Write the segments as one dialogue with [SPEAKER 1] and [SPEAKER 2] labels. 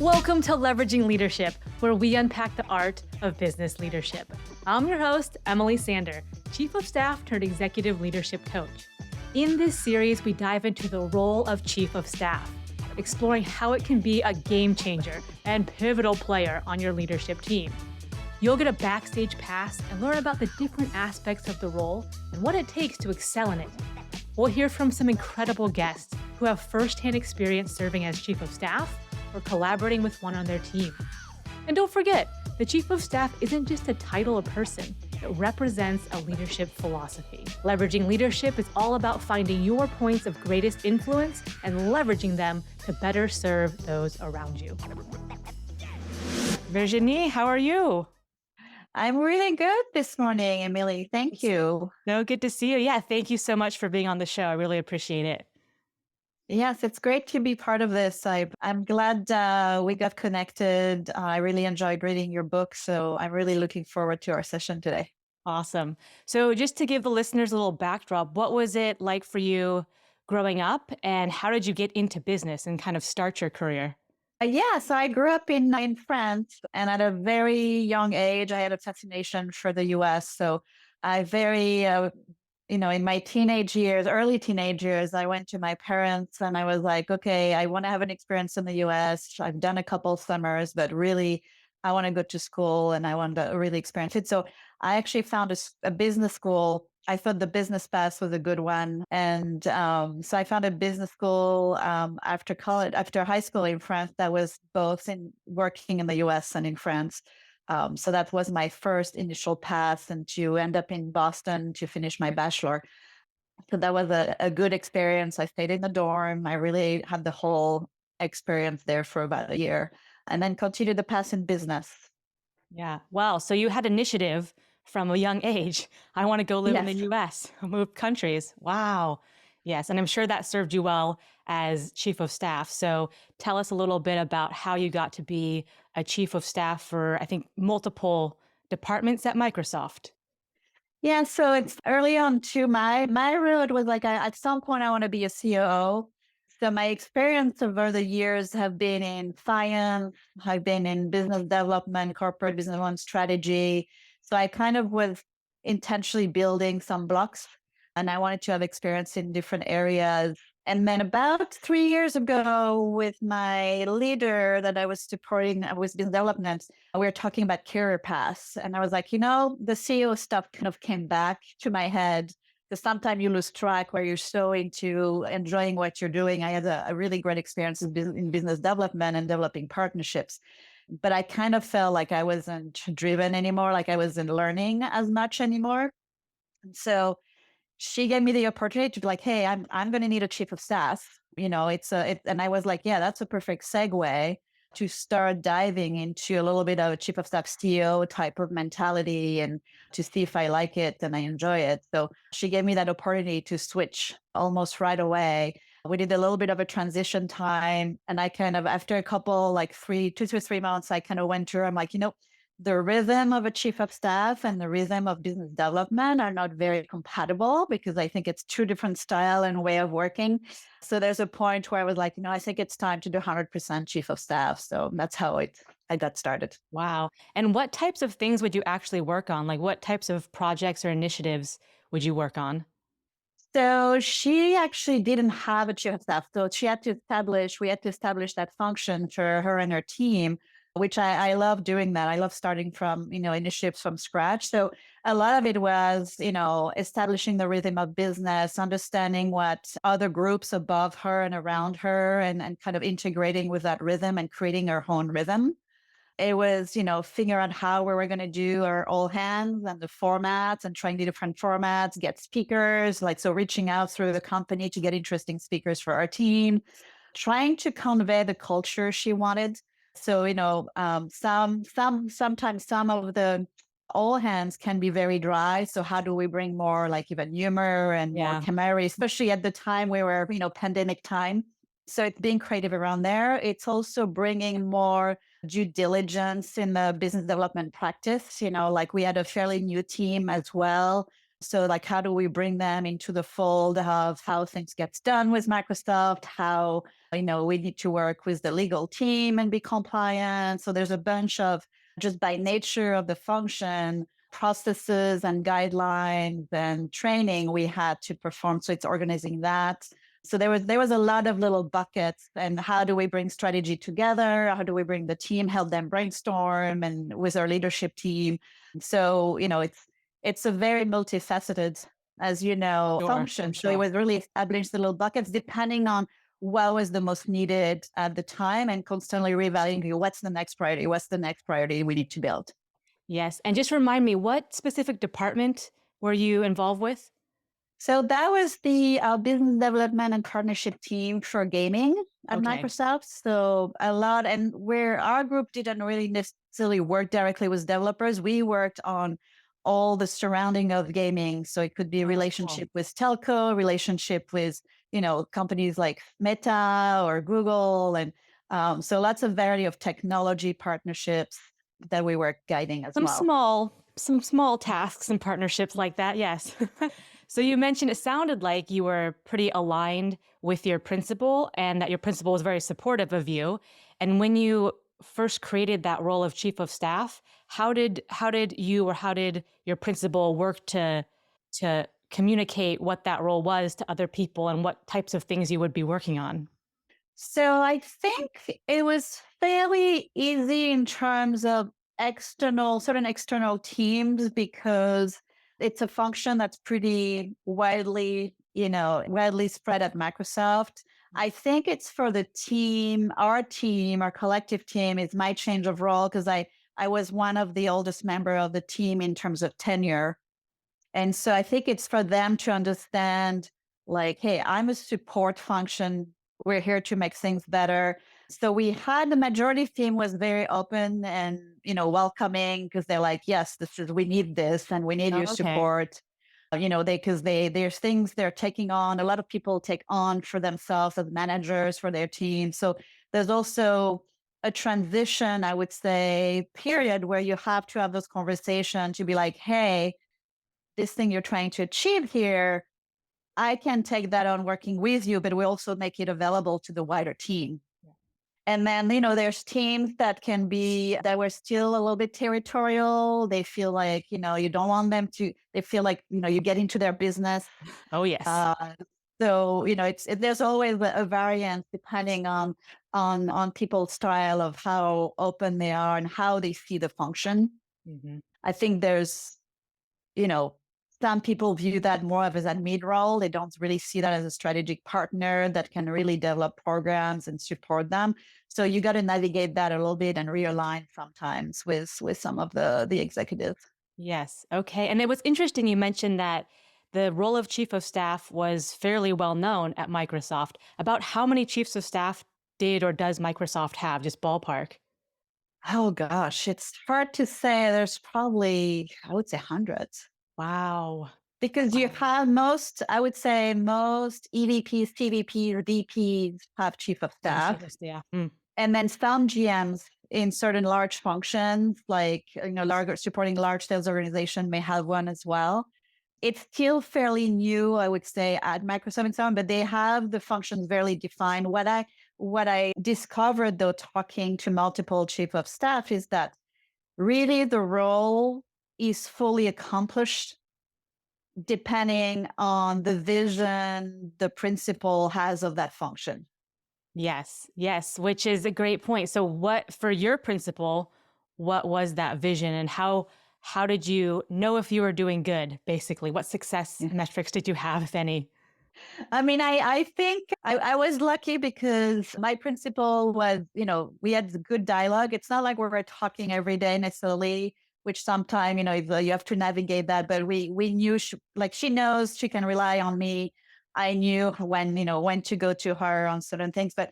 [SPEAKER 1] Welcome to Leveraging Leadership, where we unpack the art of business leadership. I'm your host, Emily Sander, Chief of Staff turned Executive Leadership Coach. In this series, we dive into the role of Chief of Staff, exploring how it can be a game changer and pivotal player on your leadership team. You'll get a backstage pass and learn about the different aspects of the role and what it takes to excel in it. We'll hear from some incredible guests who have firsthand experience serving as Chief of Staff or collaborating with one on their team. And don't forget, the Chief of Staff isn't just a title or person, it represents a leadership philosophy. Leveraging leadership is all about finding your points of greatest influence and leveraging them to better serve those around you. Virginie, how are you?
[SPEAKER 2] I'm really good this morning, Emily. Thank you.
[SPEAKER 1] No, good to see you. Yeah, thank you so much for being on the show. I really appreciate it.
[SPEAKER 2] Yes, it's great to be part of this. I'm glad we got connected. I really enjoyed reading your book, so I'm really looking forward to our session today.
[SPEAKER 1] Awesome. So just to give the listeners a little backdrop, what was it like for you growing up and how did you get into business and kind of start your career?
[SPEAKER 2] So I grew up in France, and at a very young age, I had a fascination for the US. So I very, in my teenage years, early teenage years, I went to my parents and I was like, okay, I want to have an experience in the US. I've done a couple summers, but really, I want to go to school and I want to really experience it. So I actually found a business school. I thought the business pass was a good one. And so I found a business school after college, after high school in France that was both in working in the US and in France. So that was my first initial path and to end up in Boston to finish my bachelor. So that was a good experience. I stayed in the dorm. I really had the whole experience there for about a year and then continued the path in business.
[SPEAKER 1] Yeah. Wow. So you had initiative from a young age. I want to go live in the
[SPEAKER 2] Yes.
[SPEAKER 1] US, move countries. Wow. Yes. And I'm sure that served you well as chief of staff. So tell us a little bit about how you got to be a chief of staff for, I think, multiple departments at Microsoft.
[SPEAKER 2] Yeah, so it's early on too. My road was like at some point I want to be a COO. So my experience over the years have been in finance, I've been in business development, corporate business development strategy. So I kind of was intentionally building some blocks and I wanted to have experience in different areas. And then about 3 years ago, with my leader that I was supporting with business development, we were talking about career paths. And I was like, the CEO stuff kind of came back to my head because sometimes you lose track where you're so into enjoying what you're doing. I had a really great experience in business development and developing partnerships. But I kind of felt like I wasn't driven anymore, like I wasn't learning as much anymore. And so she gave me the opportunity to be like, hey, I'm going to need a chief of staff. And I was like, yeah, that's a perfect segue to start diving into a little bit of a chief of staff CEO type of mentality and to see if I like it and I enjoy it. So she gave me that opportunity to switch almost right away. We did a little bit of a transition time. And I kind of, after a couple, like 2 to 3 months, I kind of went to her. I'm like, the rhythm of a chief of staff and the rhythm of business development are not very compatible because I think it's two different style and way of working. So there's a point where I was like, I think it's time to do 100% chief of staff. So that's how I got started.
[SPEAKER 1] Wow. And what types of things would you actually work on? Like what types of projects or initiatives would you work on?
[SPEAKER 2] So she actually didn't have a chief of staff. So we had to establish that function for her and her team, which I love doing that. I love starting from, initiatives from scratch. So a lot of it was, establishing the rhythm of business, understanding what other groups above her and around her and kind of integrating with that rhythm and creating her own rhythm. It was, figure out how we were going to do our all hands and the formats and trying the different formats, get speakers, so reaching out through the company to get interesting speakers for our team, trying to convey the culture she wanted. So, sometimes some of the all hands can be very dry. So how do we bring more even humor and more
[SPEAKER 1] Yeah.
[SPEAKER 2] camaraderie, especially at the time we were, pandemic time. So it's being creative around there. It's also bringing more due diligence in the business development practice. We had a fairly new team as well. So like, how do we bring them into the fold of how things gets done with Microsoft, how, we need to work with the legal team and be compliant. So there's a bunch of, just by nature of the function, processes and guidelines and training we had to perform. So it's organizing that. So there was a lot of little buckets. And how do we bring strategy together? How do we bring the team, help them brainstorm, and with our leadership team? So it's a very multifaceted, as you know,
[SPEAKER 1] Sure,
[SPEAKER 2] function. So it
[SPEAKER 1] sure.
[SPEAKER 2] was really established the little buckets depending on what was the most needed at the time, and constantly reevaluating what's the next priority, what's the next priority we need to build.
[SPEAKER 1] Yes. And just remind me, what specific department were you involved with?
[SPEAKER 2] So that was the business development and partnership team for gaming at
[SPEAKER 1] Okay.
[SPEAKER 2] Microsoft. So a lot, and where our group didn't really necessarily work directly with developers, we worked on all the surrounding of gaming. So it could be a
[SPEAKER 1] Oh, cool.
[SPEAKER 2] relationship with telco, relationship with companies like Meta or Google, and so lots of variety of technology partnerships that we were guiding as well.
[SPEAKER 1] Some small tasks and partnerships like that. Yes. So you mentioned it sounded like you were pretty aligned with your principal and that your principal was very supportive of you. And when you first created that role of chief of staff, how did you or how did your principal work to communicate what that role was to other people and what types of things you would be working on?
[SPEAKER 2] So I think it was fairly easy in terms of certain external teams, because it's a function that's pretty widely spread at Microsoft. I think it's for the team, our collective team is my change of role, because I was one of the oldest member of the team in terms of tenure. And so I think it's for them to understand, like, hey, I'm a support function. We're here to make things better. So we had the majority team was very open and, welcoming, because they're like, yes, we need this and we need your
[SPEAKER 1] Oh, okay.
[SPEAKER 2] support. Because there's things they're taking on. A lot of people take on for themselves as managers for their team. So there's also a transition, I would say, period where you have to have those conversations to be like, hey, this thing you're trying to achieve here, I can take that on working with you, but we also make it available to the wider team. And then, there's teams that were still a little bit territorial. They feel like, you don't want them to, they feel like, you get into their business.
[SPEAKER 1] Oh, yes.
[SPEAKER 2] Uh, so, there's always a variance depending on people's style of how open they are and how they see the function.
[SPEAKER 1] Hmm.
[SPEAKER 2] I think there's you know, some people view that more of as a mid role. They don't really see that as a strategic partner that can really develop programs and support them. So you got to navigate that a little bit and realign sometimes with some of the executives.
[SPEAKER 1] Yes. Okay. And it was interesting you mentioned that the role of chief of staff was fairly well known at Microsoft. About how many chiefs of staff did or does Microsoft have? Just ballpark.
[SPEAKER 2] Oh gosh, it's hard to say. There's probably, I would say, hundreds,
[SPEAKER 1] Wow.
[SPEAKER 2] because you
[SPEAKER 1] Wow.
[SPEAKER 2] have I would say most EVPs, TVPs, VPs have chief of
[SPEAKER 1] Have a chief
[SPEAKER 2] staff.
[SPEAKER 1] of staff. Mm.
[SPEAKER 2] And then some GMs in certain large functions, like larger supporting large sales organization, may have one as well. It's still fairly new, I would say, at Microsoft and so on, but they have the functions very defined. What I discovered, though, talking to multiple chief of staff, is that really the role is fully accomplished depending on the vision the principal has of that function.
[SPEAKER 1] Yes. Yes. Which is a great point. So what for your principal, what was that vision and how did you know if you were doing good, basically? What success metrics did you have, if any?
[SPEAKER 2] I mean, I think I was lucky because my principal was, we had good dialogue. It's not like we were talking every day necessarily, which sometimes, you have to navigate that. But we knew she knows she can rely on me. I knew when to go to her on certain things. But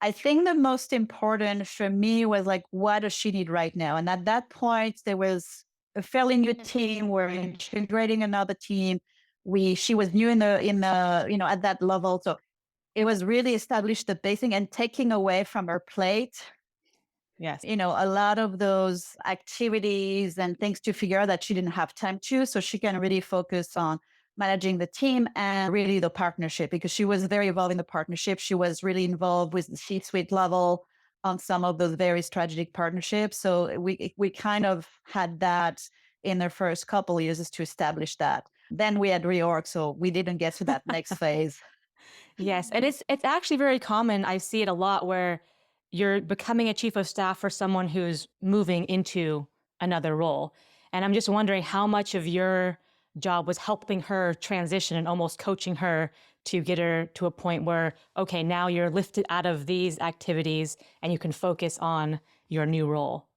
[SPEAKER 2] I think the most important for me was like, what does she need right now? And at that point, there was a fairly new team. We're integrating another team. She was new in the at that level, so it was really established the basing and taking away from her plate
[SPEAKER 1] Yes.
[SPEAKER 2] A lot of those activities and things to figure out that she didn't have time to. So she can really focus on managing the team and really the partnership because she was very involved in the partnership. She was really involved with the C-suite level on some of those very strategic partnerships. So we kind of had that in the first couple of years is to establish that. Then we had reorg, so we didn't get to that next phase.
[SPEAKER 1] Yes, and it's actually very common. I see it a lot where you're becoming a chief of staff for someone who's moving into another role. And I'm just wondering how much of your job was helping her transition and almost coaching her to get her to a point where, okay, now you're lifted out of these activities and you can focus on your new role.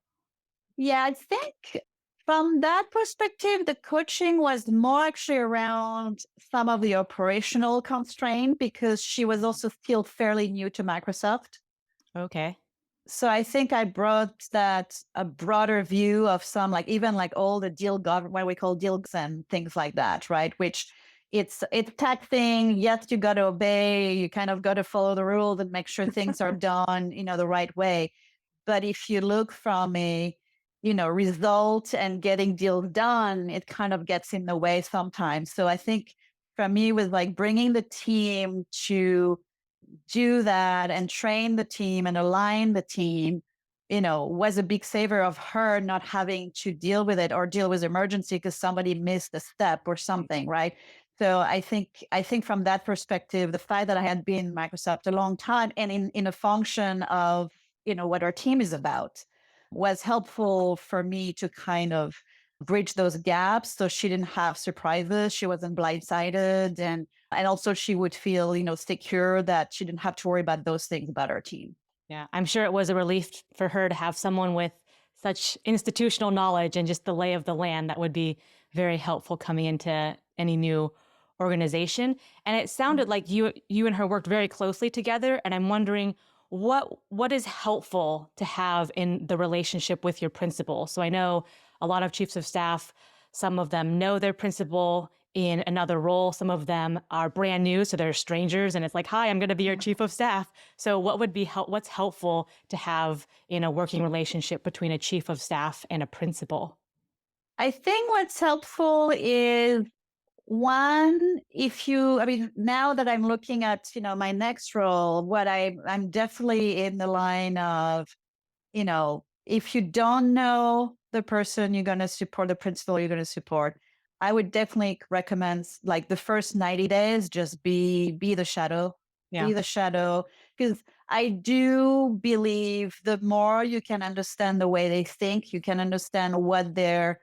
[SPEAKER 2] Yeah, I think from that perspective, the coaching was more actually around some of the operational constraint because she was also still fairly new to Microsoft.
[SPEAKER 1] Okay.
[SPEAKER 2] So I think I brought that a broader view of some like even like all the deal government what we call deals and things like that, right? Which it's tech thing. Yes, you got to obey. You kind of got to follow the rules and make sure things are done, the right way. But if you look from a, result and getting deals done, it kind of gets in the way sometimes. So I think for me, with like bringing the team to do that and train the team and align the team, was a big saver of her not having to deal with it or deal with emergency because somebody missed a step or something, right? So I think from that perspective, the fact that I had been in Microsoft a long time and in a function of what our team is about was helpful for me to kind of bridge those gaps so she didn't have surprises, she wasn't blindsided, and also she would feel secure that she didn't have to worry about those things about our team.
[SPEAKER 1] Yeah, I'm sure it was a relief for her to have someone with such institutional knowledge and just the lay of the land that would be very helpful coming into any new organization. And it sounded like you and her worked very closely together. And I'm wondering what is helpful to have in the relationship with your principal. So I know a lot of chiefs of staff, some of them know their principal in another role. Some of them are brand new, so they're strangers, and it's like, "Hi, I'm going to be your chief of staff." So, what would be what's helpful to have in a working relationship between a chief of staff and a principal?
[SPEAKER 2] I think what's helpful is one, if you, I mean, now that I'm looking at, my next role, what I'm definitely in the line of, if you don't know the person you're going to support, the principal you're going to support, I would definitely recommend like the first 90 days, just be the shadow,
[SPEAKER 1] Yeah.
[SPEAKER 2] be the shadow. Because I do believe the more you can understand the way they think, you can understand what their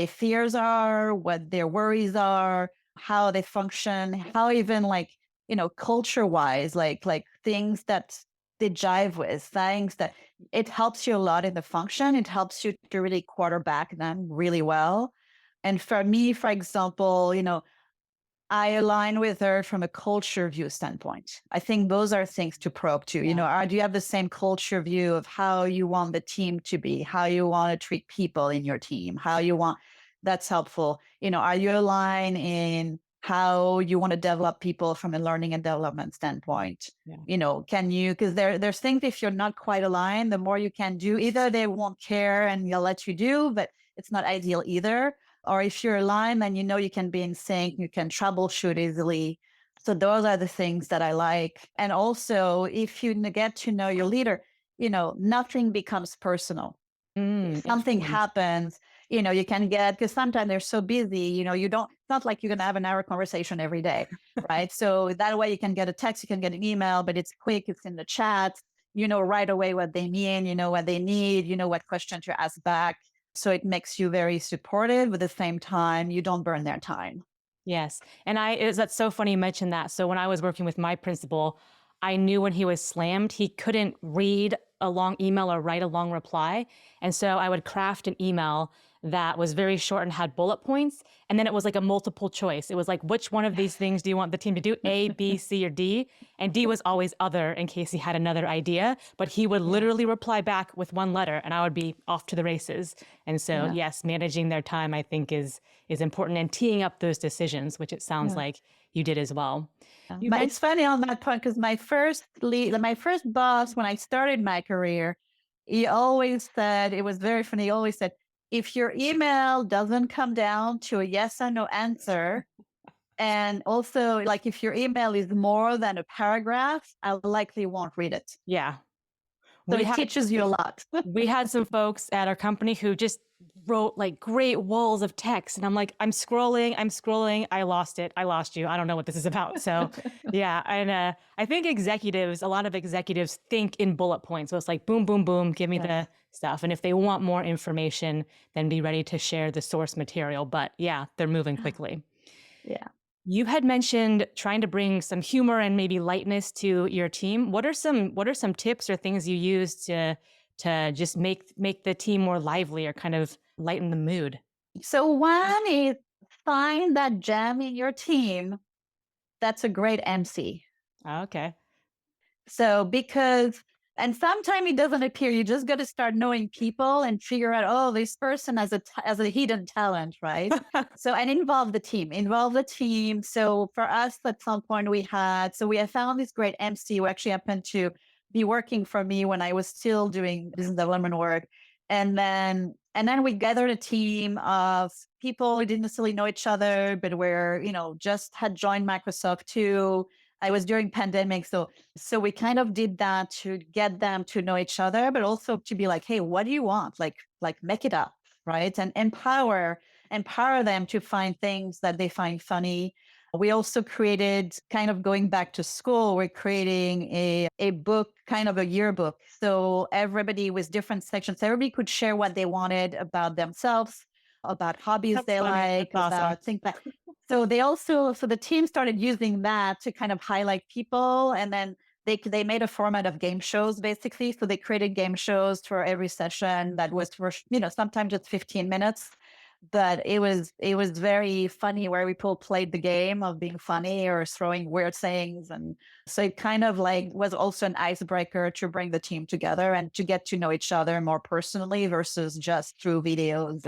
[SPEAKER 2] fears are, what their worries are, how they function, how even like, culture wise, like things that they jive with, things that it helps you a lot in the function. It helps you to really quarterback them really well. And for me, for example, I align with her from a culture view standpoint. I think those are things to probe to.
[SPEAKER 1] Yeah.
[SPEAKER 2] Do you have the same culture view of how you want the team to be, how you want to treat people in your team, how you want that's helpful. Are you aligned in how you want to develop people from a learning and development standpoint?
[SPEAKER 1] Yeah.
[SPEAKER 2] Can you, because there's things if you're not quite aligned, the more you can do, either they won't care and they'll let you do, but it's not ideal either, or if you're aligned, then you can be in sync, you can troubleshoot easily. So those are the things that I like. And also, if you get to know your leader, nothing becomes personal. If something
[SPEAKER 1] Interesting.
[SPEAKER 2] happens, you can get, because sometimes they're so busy, you don't, it's not like you're going to have an hour conversation every day, right? So that way you can get a text, you can get an email, but it's quick, it's in the chat, right away what they mean, what they need, what question to ask back. So it makes you very supportive, but at the same time, you don't burn their time.
[SPEAKER 1] Yes. And that's so funny you mentioned that. So when I was working with my principal, I knew when he was slammed, he couldn't read a long email or write a long reply. And so I would craft an email that was very short and had bullet points. And then it was like a multiple choice. It was like, which one of these things do you want the team to do? A, B, C, or D? And D was always other in case he had another idea. But he would
[SPEAKER 2] Yeah.
[SPEAKER 1] literally reply back with one letter and I would be off to the races. And so,
[SPEAKER 2] Yeah.
[SPEAKER 1] yes, managing their time, I think, is important and teeing up those decisions, which it sounds
[SPEAKER 2] Yeah.
[SPEAKER 1] like you did as well. You
[SPEAKER 2] But it's
[SPEAKER 1] mentioned,
[SPEAKER 2] funny on that point because my first boss when I started my career, he always said, it was very funny. He always said, if your email doesn't come down to a yes or no answer, and also like if your email is more than a paragraph, I likely won't read it.
[SPEAKER 1] Yeah.
[SPEAKER 2] So
[SPEAKER 1] We
[SPEAKER 2] it
[SPEAKER 1] had
[SPEAKER 2] teaches you a lot.
[SPEAKER 1] we had some folks at our company who just wrote like great walls of text, and I'm like, I'm scrolling, I lost it, I lost you, I don't know what this is about. So yeah, and I think a lot of executives think in bullet points, so it's like boom boom boom, give me
[SPEAKER 2] Yes.
[SPEAKER 1] the stuff, and if they want more information, then be ready to share the source material. But yeah, they're moving quickly.
[SPEAKER 2] Yeah.
[SPEAKER 1] You had mentioned trying to bring some humor and maybe lightness to your team. What are some tips or things you use to just make the team more lively or kind of lighten the mood?
[SPEAKER 2] So one is find that gem in your team that's a great MC.
[SPEAKER 1] Oh, okay.
[SPEAKER 2] So because and sometimes it doesn't appear. You just got to start knowing people and figure out, oh, this person has has a hidden talent, right? So and involve the team. Involve the team. So for us, at some point we had found this great MC who actually happened to be working for me when I was still doing business development work. And then we gathered a team of people who didn't necessarily know each other, but were, just had joined Microsoft too. I was during pandemic, so we kind of did that to get them to know each other, but also to be like, hey, what do you want? Like make it up, right? And empower them to find things that they find funny. We also created, kind of going back to school, we're creating a book, kind of a yearbook. So everybody with different sections, everybody could share what they wanted about themselves, about hobbies
[SPEAKER 1] That's
[SPEAKER 2] they
[SPEAKER 1] funny. That's
[SPEAKER 2] like,
[SPEAKER 1] awesome.
[SPEAKER 2] about things like so the team started using that to kind of highlight people, and then they made a format of game shows basically. So they created game shows for every session that was for sometimes just 15 minutes, but it was very funny where people played the game of being funny or throwing weird things, and so it kind of like was also an icebreaker to bring the team together and to get to know each other more personally versus just through videos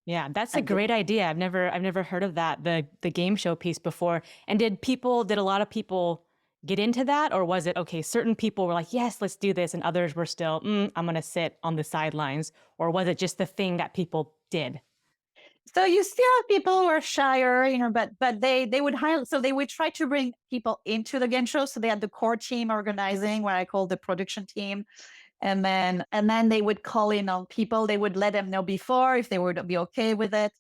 [SPEAKER 1] Yeah, that's a
[SPEAKER 2] and
[SPEAKER 1] great idea. I've never heard of that, the game show piece before. And did a lot of people get into that, or was it okay, certain people were like, "Yes, let's do this," and others were still, I'm going to sit on the sidelines," or was it just the thing that people did?
[SPEAKER 2] So you still have people who are shyer, but they would hire. So they would try to bring people into the game show. So they had the core team organizing, what I call the production team, and then they would call in on people. They would let them know before if they would be okay with it.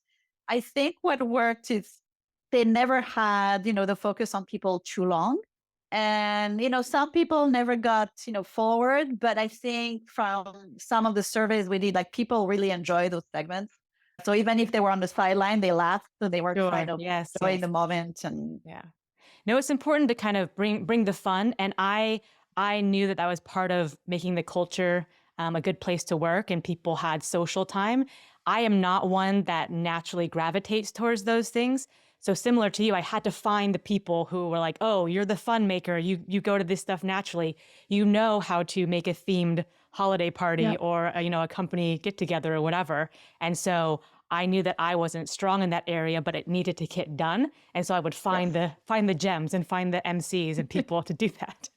[SPEAKER 2] I think what worked is they never had the focus on people too long, and some people never got forward. But I think from some of the surveys we did, like people really enjoy those segments. So even if they were on the sideline, they laughed. So they were kind
[SPEAKER 1] Sure.
[SPEAKER 2] of
[SPEAKER 1] Yes,
[SPEAKER 2] enjoying
[SPEAKER 1] yes.
[SPEAKER 2] the moment. And
[SPEAKER 1] Yeah. No, it's important to kind of bring the fun, and I knew that that was part of making the culture a good place to work, and people had social time. I am not one that naturally gravitates towards those things. So similar to you, I had to find the people who were like, "Oh, you're the fun maker. You go to this stuff naturally. You know how to make a themed holiday party
[SPEAKER 2] yeah,
[SPEAKER 1] or a company get together or whatever." And so I knew that I wasn't strong in that area, but it needed to get done. And so I would
[SPEAKER 2] yes.
[SPEAKER 1] find the gems and find the MCs and people to do that.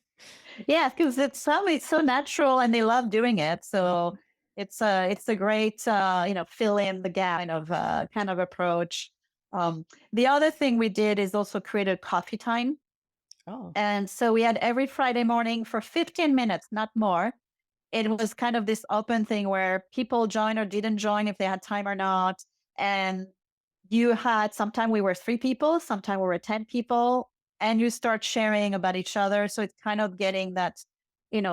[SPEAKER 2] Yeah, because it's so natural and they love doing it. So it's a great fill in the gap kind of approach. The other thing we did is also create a coffee time.
[SPEAKER 1] Oh,
[SPEAKER 2] And so we had every Friday morning for 15 minutes, not more. It was kind of this open thing where people join or didn't join if they had time or not. And you had sometime we were 3 people, sometime we were 10 people, and you start sharing about each other. So it's kind of getting that,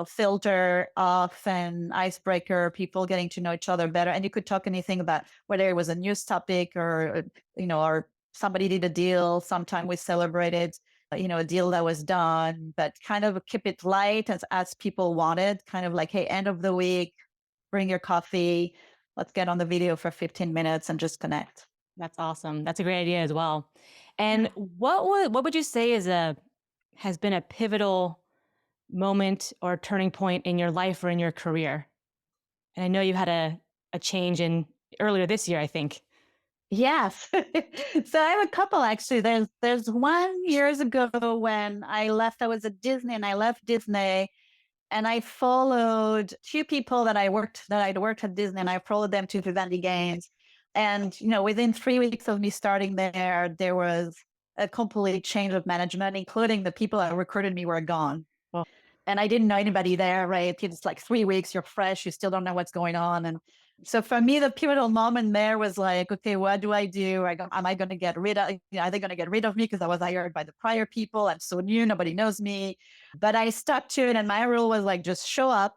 [SPEAKER 2] filter off and icebreaker, people getting to know each other better. And you could talk anything about whether it was a news topic or somebody did a deal. Sometime we celebrated, a deal that was done, but kind of keep it light as people wanted, kind of like, hey, end of the week, bring your coffee. Let's get on the video for 15 minutes and just connect.
[SPEAKER 1] that's awesome. That's a great idea as well. And
[SPEAKER 2] Yeah.
[SPEAKER 1] what would you say has been a pivotal moment or turning point in your life or in your career? And I know you had a change in earlier this year, I think.
[SPEAKER 2] Yes. So I have a couple actually. There's one years ago when I left. I was at Disney and I left Disney And I followed two people that I'd worked at Disney, and I followed them to the Vending Games. And, within 3 weeks of me starting there was a complete change of management, including the people that recruited me were gone.
[SPEAKER 1] Well,
[SPEAKER 2] And I didn't know anybody there, right? It's like 3 weeks, you're fresh, you still don't know what's going on. And so for me, the pivotal moment there was like, okay, what do I do? Am I going to get rid of, are they going to get rid of me because I was hired by the prior people? I'm so new, nobody knows me. But I stuck to it. And my rule was like, just show up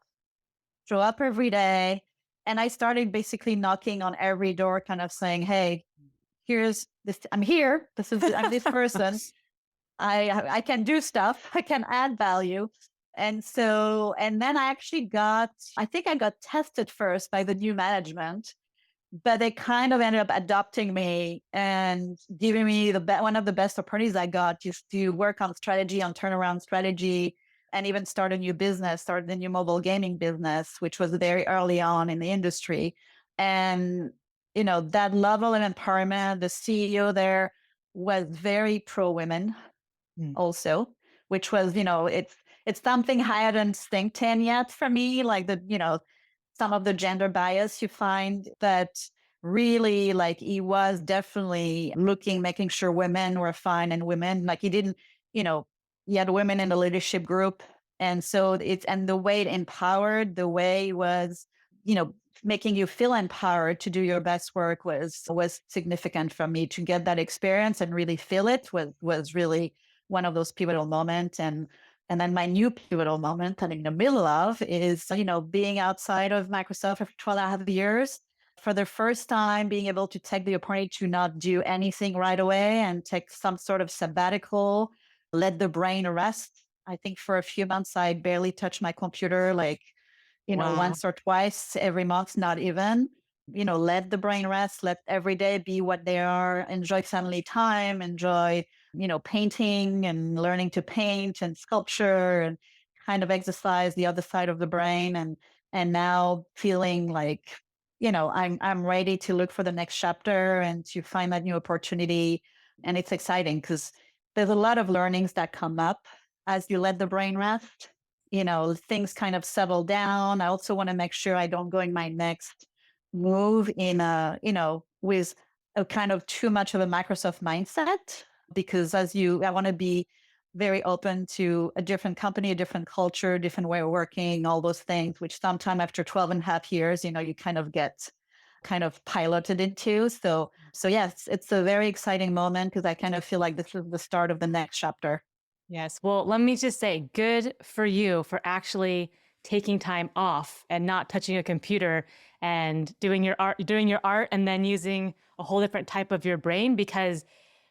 [SPEAKER 2] every day. And I started basically knocking on every door, kind of saying, hey, here's this, I'm here. I'm this person. I can do stuff. I can add value. And then I think I got tested first by the new management, but they kind of ended up adopting me and giving me one of the best opportunities I got, just to work on strategy, on turnaround strategy, and even start a new mobile gaming business, which was very early on in the industry. And, that level of empowerment, the CEO there was very pro women also, which was, it's something I hadn't think in yet for me, like some of the gender bias you find, that really, like, he was definitely making sure women were fine, and women, like, he didn't, he had women in the leadership group. And so and the way it empowered, the way it was, making you feel empowered to do your best work was significant for me. To get that experience and really feel it was really one of those pivotal moments. And then my new pivotal moment I'm in the middle of is, being outside of Microsoft for 12.5 years. For the first time, being able to take the opportunity to not do anything right away and take some sort of sabbatical, let the brain rest. I think for a few months, I barely touched my computer, like,
[SPEAKER 1] wow.
[SPEAKER 2] once or twice every month, not even. Let the brain rest, let every day be what they are, enjoy family time, enjoy, painting and learning to paint and sculpture, and kind of exercise the other side of the brain. And now feeling like, I'm ready to look for the next chapter and to find that new opportunity. And it's exciting because there's a lot of learnings that come up as you let the brain rest. Things kind of settle down. I also want to make sure I don't go in my next move with a kind of too much of a Microsoft mindset, because I want to be very open to a different company, a different culture, different way of working, all those things, which sometime after 12.5 years, you kind of get kind of piloted into. So yes, it's a very exciting moment because I kind of feel like this is the start of the next chapter.
[SPEAKER 1] Yes. Well, let me just say, good for you for actually taking time off and not touching a computer and doing your art and then using a whole different type of your brain. Because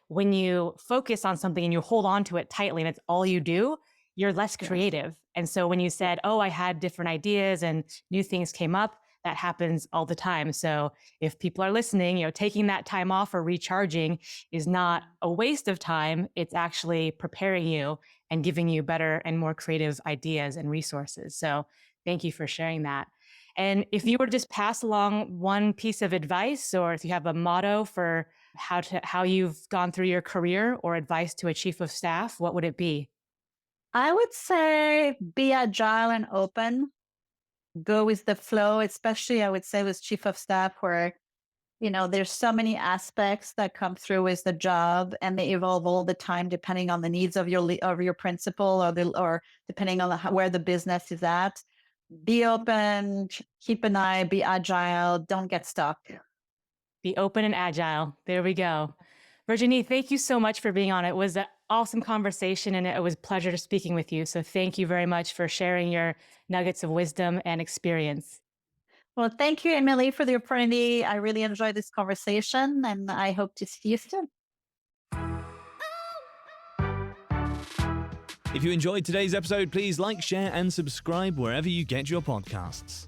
[SPEAKER 1] when you focus on something and you hold on to it tightly and it's all you do, you're less creative. And so when you said, oh, I had different ideas and new things came up, that happens all the time. So if people are listening, taking that time off or recharging is not a waste of time. It's actually preparing you and giving you better and more creative ideas and resources. So thank you for sharing that. And if you were to just pass along one piece of advice, or if you have a motto for how you've gone through your career, or advice to a chief of staff, what would it be?
[SPEAKER 2] I would say be agile and open, go with the flow, especially I would say with chief of staff, where, there's so many aspects that come through with the job, and they evolve all the time depending on the needs of your principal, or depending on where the business is at. Be open, keep an eye, be agile, don't get stuck.
[SPEAKER 1] Be open and agile. There we go. Virginie, thank you so much for being on. It was an awesome conversation, and it was a pleasure speaking with you. So thank you very much for sharing your nuggets of wisdom and experience.
[SPEAKER 2] Well, thank you, Emily, for the opportunity. I really enjoyed this conversation, and I hope to see you soon.
[SPEAKER 3] If you enjoyed today's episode, please like, share, and subscribe wherever you get your podcasts.